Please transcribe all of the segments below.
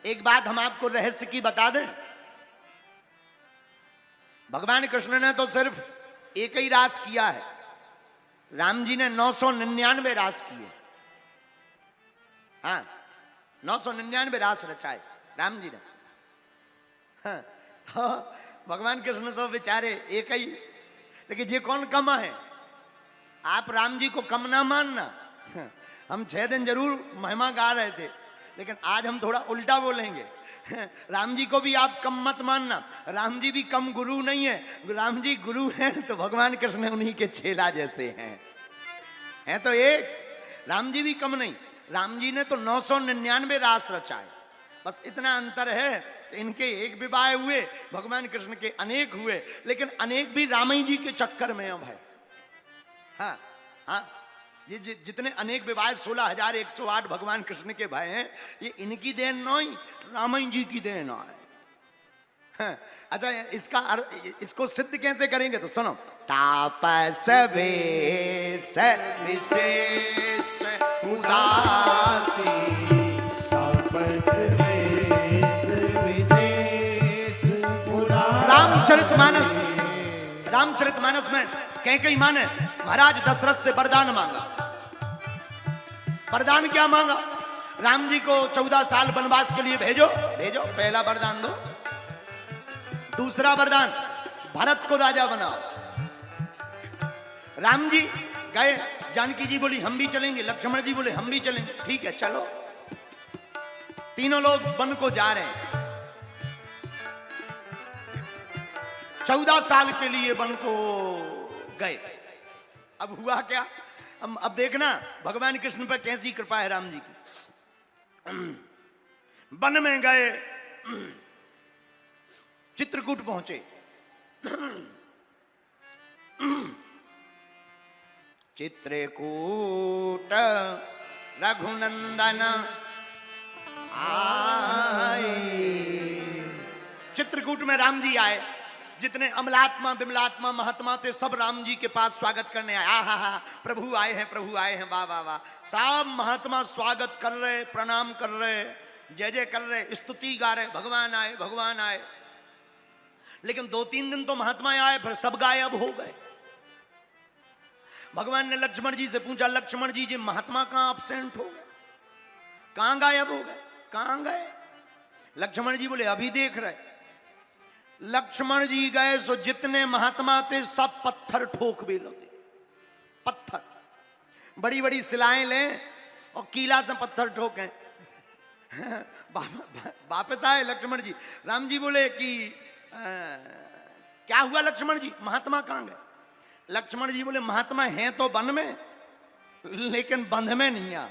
एक बात हम आपको रहस्य की बता दें, भगवान कृष्ण ने तो सिर्फ एक ही रास किया है, राम जी ने 999 रास किए। हाँ, 999 रास रचाए राम जी ने। हाँ, तो भगवान कृष्ण तो बेचारे एक ही, लेकिन ये कौन कम है? आप राम जी को कम ना मानना। हम 6 दिन जरूर महिमा गा रहे थे, लेकिन आज हम थोड़ा उल्टा बोलेंगे। राम जी को भी आप कम मत मानना, राम जी भी कम गुरु नहीं है। राम जी गुरु हैं तो भगवान कृष्ण उन्हीं के चेला जैसे हैं तो एक, राम जी भी कम नहीं। राम जी ने तो 999 रास रचाए, बस इतना अंतर है, इनके एक विवाह हुए, भगवान कृष्ण के अनेक हुए, लेकिन अनेक भी राम जी के चक्कर में अब है। हाँ हाँ, ये जितने अनेक विवाह 16,108 भगवान कृष्ण के भाई हैं, ये इनकी देन नहीं, रामायण जी की देन है। हाँ, अच्छा, इसको सिद्ध कैसे करेंगे तो सुनो। तापस वेश विशेष उदासी, तापस वेश विशेष उदासी। रामचरितमानस में कैकेयी माँ ने महाराज दशरथ से वरदान मांगा। वरदान क्या मांगा? राम जी को 14 साल वनवास के लिए भेजो। पहला वरदान दो। दूसरा वरदान, भरत को राजा बनाओ। राम जी गए, जानकी जी बोली हम भी चलेंगे, लक्ष्मण जी बोले हम भी चलेंगे। ठीक है, चलो। तीनों लोग वन को जा रहे हैं, 14 साल के लिए वन को गए। अब हुआ क्या? अब देखना भगवान कृष्ण पर कैसी कृपा है राम जी की। वन में गए, चित्रकूट पहुंचे। चित्रकूट रघुनंदन आए। चित्रकूट में राम जी आए। जितने अमलात्मा विमलात्मा महात्मा थे सब राम जी के पास स्वागत करने आए। हा हा, प्रभु आए हैं, प्रभु आए हैं, वाह वाह वाह। सब महात्मा स्वागत कर रहे, प्रणाम कर रहे, जय जय कर रहे, स्तुति गा रहे, भगवान आए, भगवान आए। लेकिन 2-3 दिन तो महात्मा आए, फिर सब गायब हो गए। भगवान ने लक्ष्मण जी से पूछा, लक्ष्मण जी महात्मा कहां अब्सेंट हो गए, कहां गायब हो गए, कहां गए? लक्ष्मण जी बोले अभी देख रहे। लक्ष्मण जी गए सो जितने महात्मा थे सब पत्थर ठोक भी लगे। पत्थर, बड़ी बड़ी सिलाएं लें और कीला से पत्थर ठोकें। वापस आए लक्ष्मण जी। राम जी बोले कि क्या हुआ लक्ष्मण जी, महात्मा कहां गए? लक्ष्मण जी बोले महात्मा हैं तो वन में, लेकिन बंध में नहीं आ।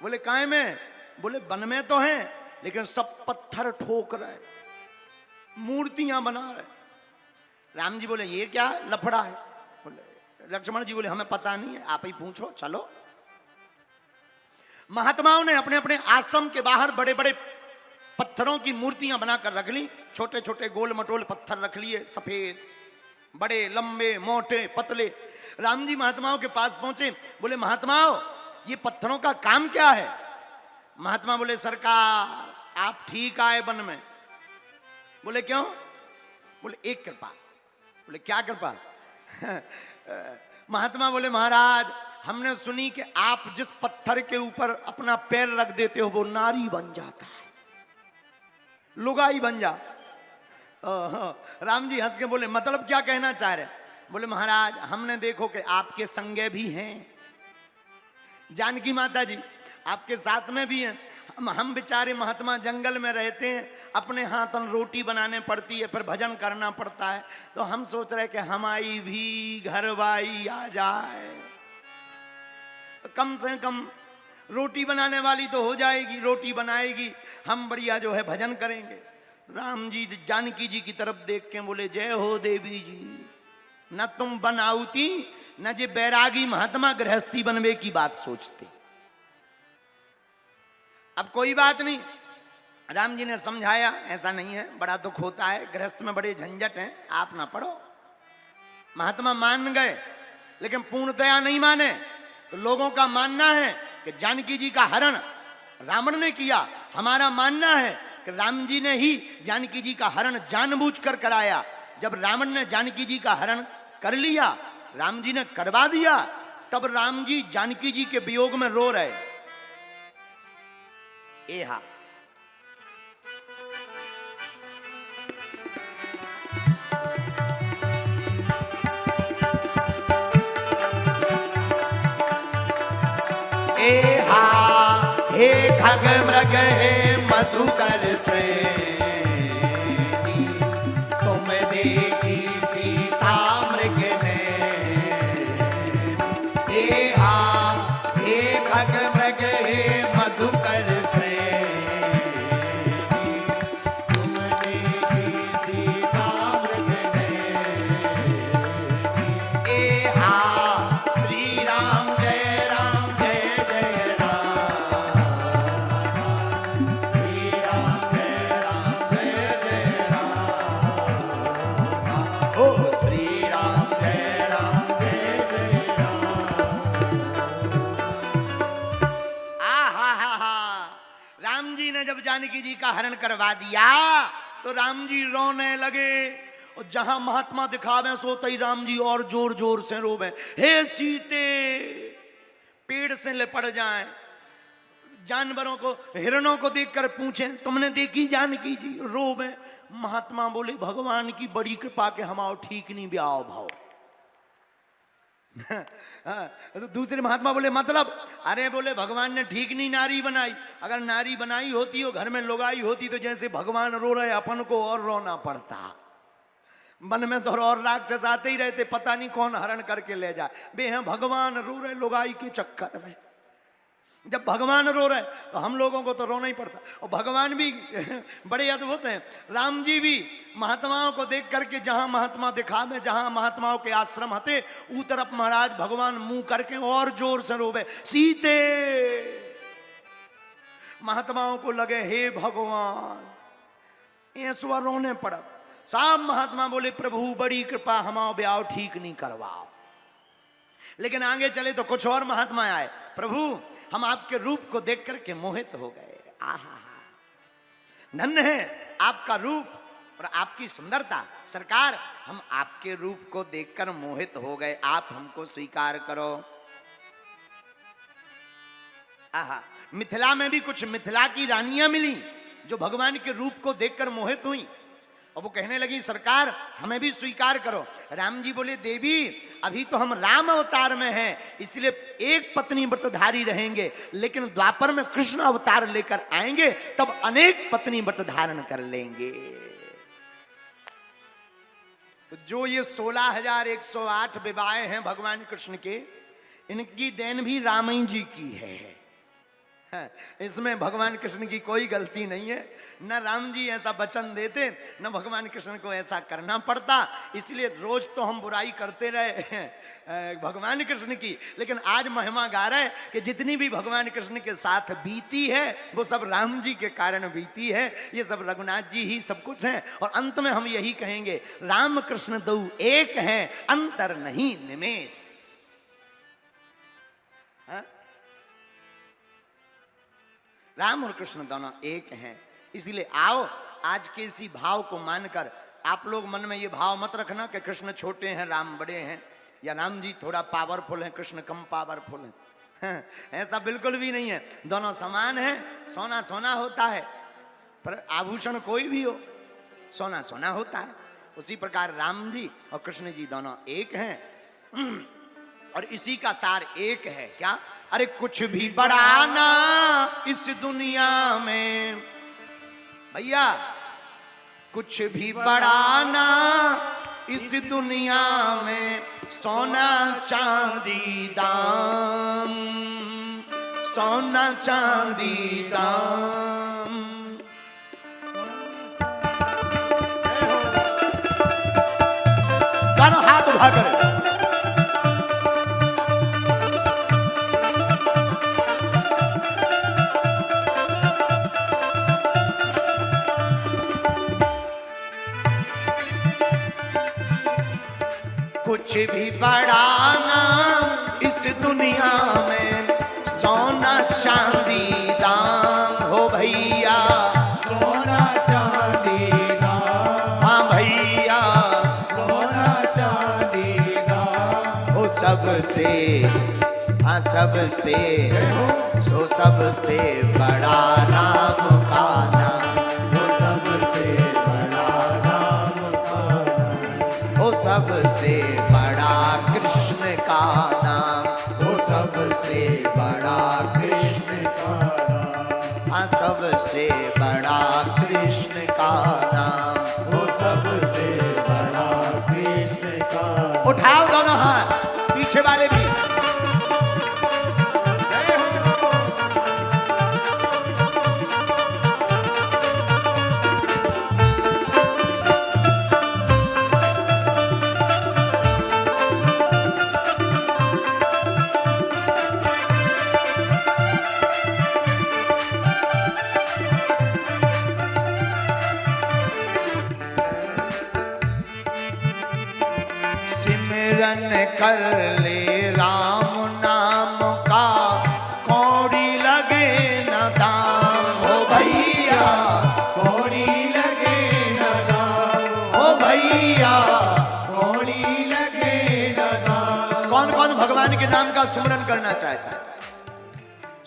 बोले काहे में? बोले वन में तो हैं, लेकिन सब पत्थर ठोक रहे, मूर्तियां बना रहे। राम जी बोले ये क्या लफड़ा है? बोले लक्ष्मण जी बोले हमें पता नहीं है, आप ही पूछो, चलो। महात्माओं ने अपने अपने आश्रम के बाहर बड़े बड़े पत्थरों की मूर्तियां बनाकर रख ली। छोटे छोटे गोल मटोल पत्थर रख लिए, सफेद, बड़े, लंबे, मोटे, पतले। राम जी महात्माओं के पास पहुंचे, बोले महात्माओं ये पत्थरों का काम क्या है? महात्मा बोले सरकार आप ठीक आए वन में। बोले क्यों? बोले एक कृपा। बोले क्या कृपा? महात्मा बोले महाराज हमने सुनी कि आप जिस पत्थर के ऊपर अपना पैर रख देते हो वो नारी बन जाता है, लुगाई बन जा। राम जी हंस के बोले मतलब क्या कहना चाह रहे? बोले महाराज हमने देखो कि आपके संगे भी हैं, जानकी माता जी आपके साथ में भी हैं। हम बेचारे महात्मा जंगल में रहते हैं, अपने हाथों रोटी बनाने पड़ती है, फिर भजन करना पड़ता है, तो हम सोच रहे कि हमारी भी घरवाई आ जाए, कम से कम रोटी बनाने वाली तो हो जाएगी, रोटी बनाएगी, हम बढ़िया जो है भजन करेंगे। राम जी जानकी जी की तरफ देख के बोले जय हो देवी जी, न तुम बनाउती न जे बैरागी महात्मा गृहस्थी बनवे की बात सोचते। अब कोई बात नहीं, राम जी ने समझाया ऐसा नहीं है, बड़ा दुख होता है, गृहस्थ में बड़े झंझट हैं, आप ना पढ़ो। महात्मा मान गए, लेकिन पूर्णतया नहीं माने। तो लोगों का मानना है कि जानकी जी का हरण रावण ने किया, हमारा मानना है कि राम जी ने ही जानकी जी का हरण जानबूझकर कराया। जब रावण ने जानकी जी का हरण कर लिया, राम जी ने करवा दिया, तब राम जी जानकी जी के वियोग में रो रहे। एहा हे खग मृग हे मधुकर से तुम देखी सीता मृग ने। हे खग मृग हे मधुकर से तुम देखी सीता मृग ने। श्री राम जय राम जय जय जब जानकी जी का हरण करवा दिया तो राम जी रोने लगे, और जहां महात्मा दिखावे सोते ही राम जी और जोर जोर से रोवे। हे सीते, पेड़ से लिपट जाएं, जानवरों को हिरणों को देखकर पूछें तुमने देखी जानकी जी, रोवे। महात्मा बोले भगवान की बड़ी कृपा के हमाओ ठीक नहीं ब्याह भाव। तो दूसरे महात्मा बोले मतलब, अरे बोले भगवान ने ठीक नहीं नारी बनाई, अगर नारी बनाई होती हो घर में लोगाई होती तो जैसे भगवान रो रहे अपन को और रोना पड़ता। मन में तो और राक्षस आते ही रहते, पता नहीं कौन हरण करके ले जाए। बे हैं भगवान रो रहे लोगाई के चक्कर में। जब भगवान रो रहे तो हम लोगों को तो रोना ही पड़ता। और भगवान भी बड़े अद्भुत हैं। राम जी भी महात्माओं को देख करके जहां महात्मा दिखावे, जहां महात्माओं के आश्रम हते ऊ तरफ महाराज भगवान मुंह करके और जोर से रोवे सीते। महात्माओं को लगे हे भगवान, ये स्वर रोने पड़ा। सब महात्मा बोले प्रभु बड़ी कृपा हमाओ ब्याह ठीक नहीं करवाओ। लेकिन आगे चले तो कुछ और महात्मा आए, प्रभु हम आपके रूप को देख करके मोहित हो गए। आहा, धन्य है आपका रूप और आपकी सुंदरता। सरकार हम आपके रूप को देखकर मोहित हो गए, आप हमको स्वीकार करो। आहा, मिथिला में भी कुछ मिथिला की रानियां मिली जो भगवान के रूप को देखकर मोहित हुई, और वो कहने लगी सरकार हमें भी स्वीकार करो। राम जी बोले देवी अभी तो हम राम अवतार में हैं, इसलिए एक पत्नी व्रतधारी रहेंगे, लेकिन द्वापर में कृष्ण अवतार लेकर आएंगे तब अनेक पत्नी व्रत धारण कर लेंगे। तो जो ये 16,108 विवाहें हैं भगवान कृष्ण के, इनकी देन भी रामायण जी की है। इसमें भगवान कृष्ण की कोई गलती नहीं है। न राम जी ऐसा वचन देते, न भगवान कृष्ण को ऐसा करना पड़ता। इसलिए रोज तो हम बुराई करते रहे भगवान कृष्ण की, लेकिन आज महिमा गा रहे कि जितनी भी भगवान कृष्ण के साथ बीती है वो सब राम जी के कारण बीती है। ये सब रघुनाथ जी ही सब कुछ हैं। और अंत में हम यही कहेंगे राम कृष्ण दो एक हैं, अंतर नहीं निमेष। राम और कृष्ण दोनों एक हैं। इसलिए आओ आज के इसी भाव को मानकर आप लोग मन में ये भाव मत रखना कि कृष्ण छोटे हैं राम बड़े हैं, या राम जी थोड़ा पावरफुल हैं कृष्ण कम पावरफुल हैं। ऐसा बिल्कुल भी नहीं है, दोनों समान हैं। सोना सोना होता है पर आभूषण कोई भी हो, सोना सोना होता है। उसी प्रकार राम जी और कृष्ण जी दोनों एक हैं। और इसी का सार एक है क्या? अरे कुछ भी बढ़ाना इस दुनिया में भैया, कुछ भी बढ़ाना इस दुनिया में, सोना चांदी दाम, सोना चांदी दाम। दोनों हाथ उठा कर कुछ भी बढ़ाना इस दुनिया में, सोना चांदी दाम हो भैया, सबसे, हाँ सबसे, सो सबसे बड़ा राम का नाम, वो सबसे बड़ा राम का नाम, वो सबसे बड़ा कृष्ण का नाम, वो सबसे बड़ा कृष्ण का नाम, हाँ सबसे बड़ा कृष्ण का नाम। वो सबसे बड़ा कृष्ण का नाम। उठाओ दोनों हाथ, पीछे वाले भी। सिमरन कर ले राम नाम का, कौड़ी लगे न दाम। ओ भैया कौड़ी लगे न दाम, ओ भैया, कौड़ी लगे न दाम। कौन कौन भगवान के नाम का सुमरन करना चाहता है?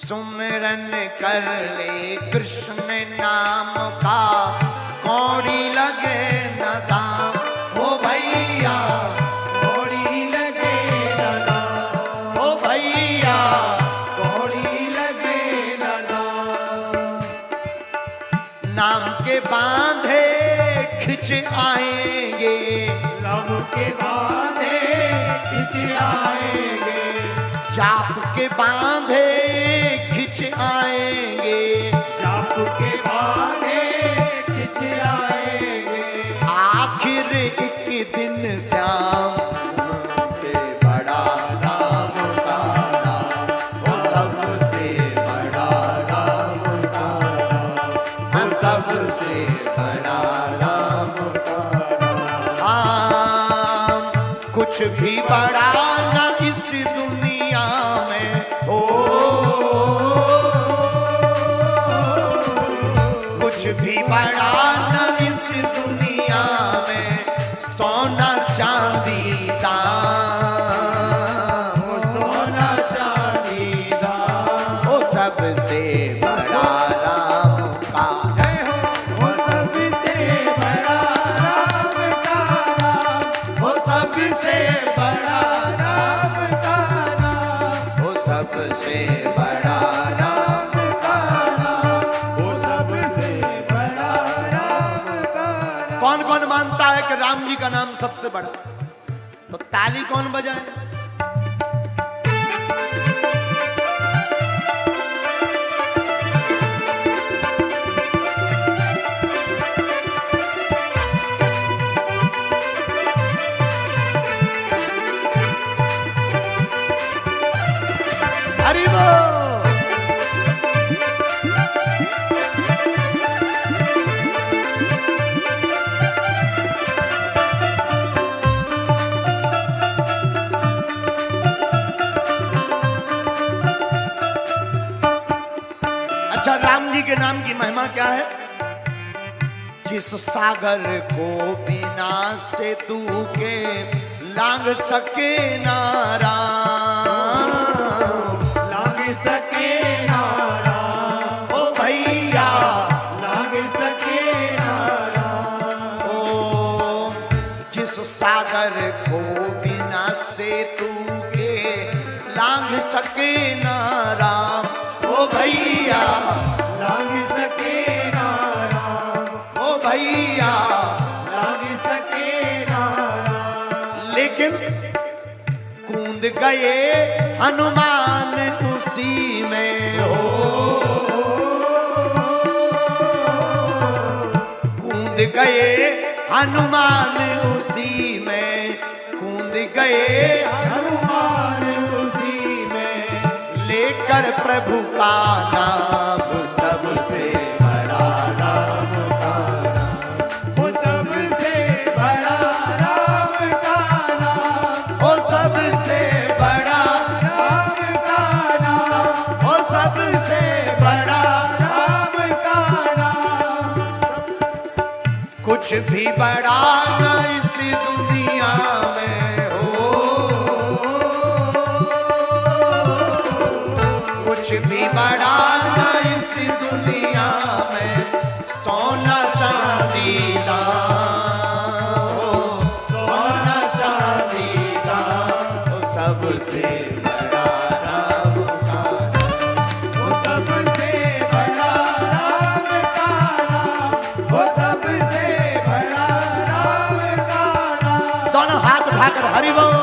सुमरन कर ले कृष्ण नाम का, कौड़ी लगे न दाम। ओ भैया, कौड़ी लगे न दाम, ओ भैया, कौड़ी लगे न दाम। नाम के बांधे खिंच आएंगे, लव के बांधे खिंच आएंगे, जाप के बांधे खिंच आएंगे, जाप के बांधे खिंच आएंगे। आखिर एक दिन श्याम के बड़ा राम का नाम, वो सबसे बड़ा राम का नाम, वो सबसे बड़ा राम का नाम। कुछ भी बड़ा न इस दुनिया में हो, कुछ भी बड़ा न इस दुनिया में, सोना चांदी दाम, वो सोना चांदी दाम, वो सबसे बड़ा राम का। वो सबसे बड़ा राम का नाम, वो सबसे बड़ा, राम का नाम, वो सबसे बड़ा राम। राम का नाम, वो सबसे बड़ा राम का नाम। कौन कौन मानता है कि राम जी का नाम सबसे बड़ा? तो ताली कौन बजाए? हरि बोल। अच्छा, राम जी के नाम की महिमा क्या है? जिस सागर को बिना से तू के लांग सके ना राम, लाग सके ना राम, ओ भैया, लाग सके ना राम। ओ जिस सागर को बिना से तू के लांग सके ना राम, ओ भैया, लाग सके ना राम, ओ भैया। लाग सके ना राम। लेकिन कूद गए हनुमान उसी में हो, कूद गए हनुमान उसी में, कूद गए हनुमान उसी में, लेकर प्रभु का नाम, सबसे बड़ा राम का नाम, वो सबसे बड़ा राम का नाम, ओ सबसे बड़ा, राम का नाम, ओ सबसे बड़ा। राम का नाम। कुछ भी बड़ा न इस दुनिया में हो, बड़ा ना इस दुनिया में सोना चांदी दान, सोना चांदी दान, सबसे बड़ा राम का नाम, वो सबसे बड़ा राम का नाम, वो सबसे बड़ा राम का नाम। दोनों हाथ उठाकर हरि बोल।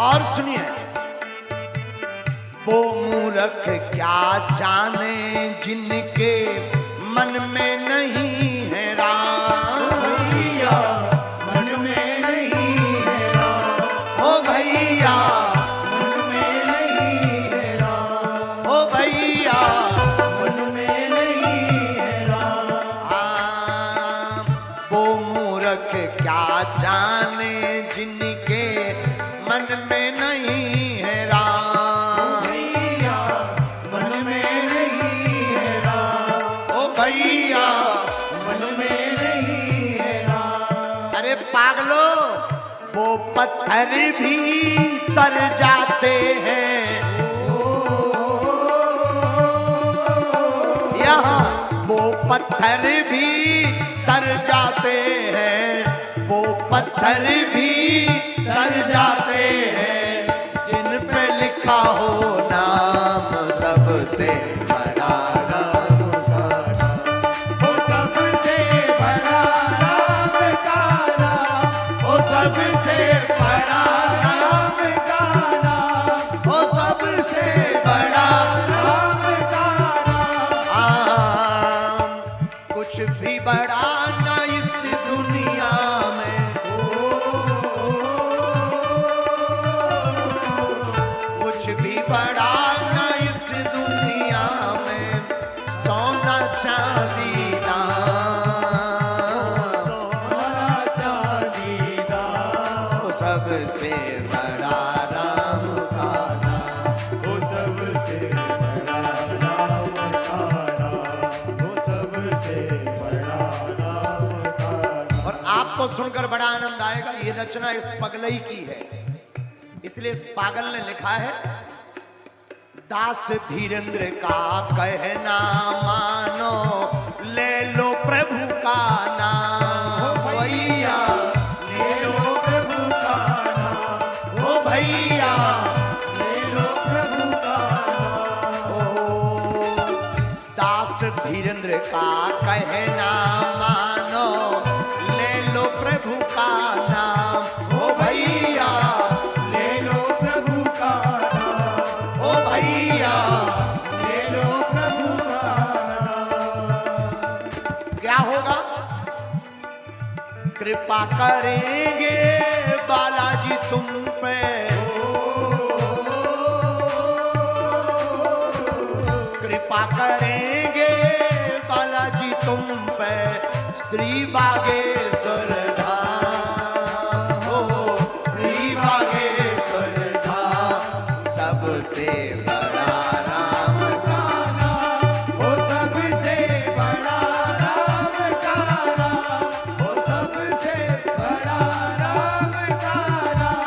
और सुनिए, वो मूर्ख क्या जाने जिनके मन में नहीं है राम, भैया मन में नहीं है राम, ओ भैया, मन में नहीं है राम, ओ भैया, मन में नहीं है राम। वो मूर्ख क्या जाने जिनके मन में नहीं है राम, भैया मन में नहीं है राम, ओ भैया, मन में नहीं है राम। अरे पागलो, वो पत्थर भी तर जाते हैं, यहाँ वो पत्थर भी तर जाते हैं, वो पत्थर भी तर जाते हैं, जिन पे लिखा हो नाम सबसे बड़ा राम का नाम, वो सबसे बड़ा राम का नाम, वो सबसे बड़ा राम का नाम, वो सबसे बड़ा राम का नाम। कुछ भी बड़ा ना इस दुनिया में, कुछ भी बड़ा ना इस दुनिया में सोना चांदी दान, सोना चांदी दान, वो सबसे बड़ा राम का नाम, वो सबसे बड़ा राम का नाम, वो सबसे बड़ा राम का नाम। और आपको सुनकर बड़ा आनंद आएगा। ये रचना इस पगलई की है, इसलिए इस पागल ने लिखा है, दास धीरेन्द्र का कहना मानो, ले लो प्रभु का नाम, भैया ले लो प्रभु का नाम, ओ भैया, ले लो प्रभु का नाम। ओ दास धीरेन्द्र का कहना मानो, ले लो प्रभु का नाम, ओ भैया, ले लो प्रभु का नाम, ओ भैया, ले लो प्रभु का नाम। क्या होगा? कृपा करेंगे बालाजी तुम पे, कृपा करेंगे बालाजी तुम पे, श्री बागेश्वर धाम, हो श्री बागेश्वर धाम, सबसे बड़ा राम का नाम, वो सबसे बड़ा राम का नाम, वो सबसे बड़ा राम का नाम,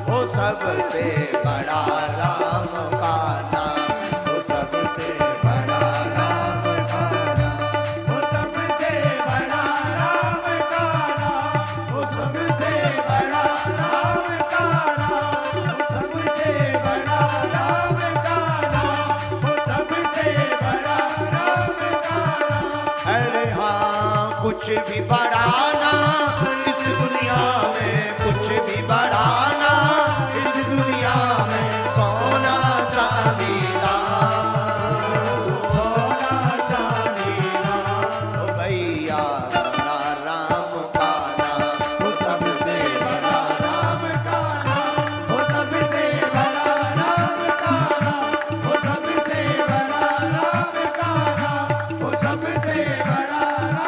वो सबसे बड़ा राम का नाम, वो सबसे बड़ा राम का नाम, वो सबसे बड़ा राम का नाम, वो सबसे बड़ा राम का नाम, वो सबसे बड़ा राम का नाम, वो सबसे बड़ा राम का नाम। अरे हाँ, कुछ भी बढ़ाना इस दुनिया में, कुछ भी बढ़ाना इस दुनिया